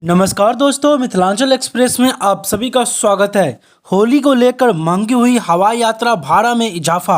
नमस्कार दोस्तों, मिथिलांचल एक्सप्रेस में आप सभी का स्वागत है। होली को लेकर महंगी हुई हवाई यात्रा भाड़ा में इजाफा।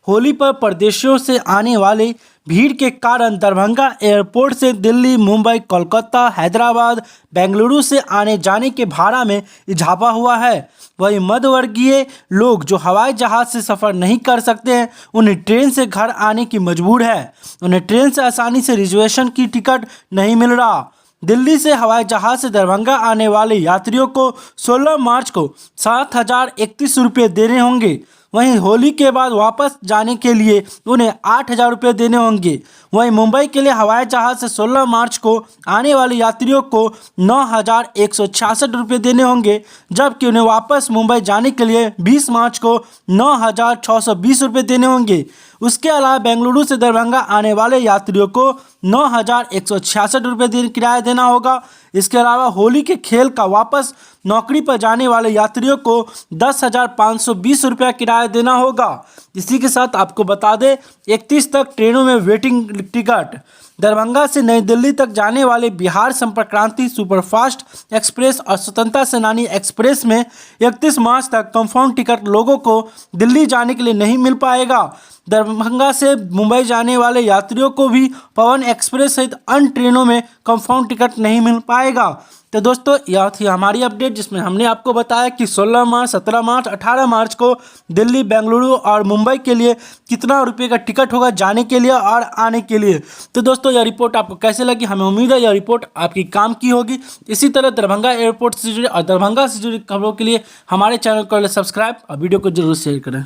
होली पर परदेशियों से आने वाले भीड़ के कारण दरभंगा एयरपोर्ट से दिल्ली, मुंबई, कोलकाता, हैदराबाद, बेंगलुरु से आने जाने के भाड़ा में इजाफा हुआ है। वही मध्यवर्गीय लोग जो हवाई जहाज़ से सफ़र नहीं कर सकते हैं, उन्हें ट्रेन से घर आने की मजबूर है। उन्हें ट्रेन से आसानी से रिजर्वेशन की टिकट नहीं मिल रहा। दिल्ली से हवाई जहाज से दरभंगा आने वाले यात्रियों को 16 मार्च को 7,031 रुपये देने होंगे। वहीं होली के बाद वापस जाने के लिए उन्हें 8,000 रुपये देने होंगे। वहीं मुंबई के लिए हवाई जहाज से 16 मार्च को आने वाले यात्रियों को 9,166 रुपये देने होंगे, जबकि उन्हें वापस मुंबई जाने के लिए 20 मार्च को 9,620 रुपये देने होंगे। उसके अलावा बेंगलुरु से दरभंगा आने वाले यात्रियों को 9,166 रुपये किराया देना होगा। इसके अलावा होली के खेल का वापस नौकरी पर जाने वाले यात्रियों को 10,520 रुपया किराया देना होगा। इसी के साथ आपको बता दें, 31 तक ट्रेनों में वेटिंग टिकट। दरभंगा से नई दिल्ली तक जाने वाले बिहार संपर्क क्रांति सुपरफास्ट एक्सप्रेस और स्वतंत्रता सेनानी एक्सप्रेस में 31 मार्च तक कंफर्म टिकट लोगों को दिल्ली जाने के लिए नहीं मिल पाएगा। दरभंगा से मुंबई जाने वाले यात्रियों को भी पवन एक्सप्रेस सहित अन्य ट्रेनों में कंफर्म टिकट नहीं मिल पाएगा। तो दोस्तों, यह थी हमारी अपडेट, जिसमें हमने आपको बताया कि 16 मार्च, 17 मार्च, 18 मार्च को दिल्ली, बेंगलुरु और मुंबई के लिए कितना रुपये का टिकट होगा जाने के लिए और आने के लिए। तो दोस्तों, यह रिपोर्ट आपको कैसे लगी? हमें उम्मीद है यह रिपोर्ट आपकी काम की होगी। इसी तरह दरभंगा एयरपोर्ट से जुड़े और दरभंगा से जुड़ी खबरों के लिए हमारे चैनल को सब्सक्राइब और वीडियो को जरूर शेयर करें।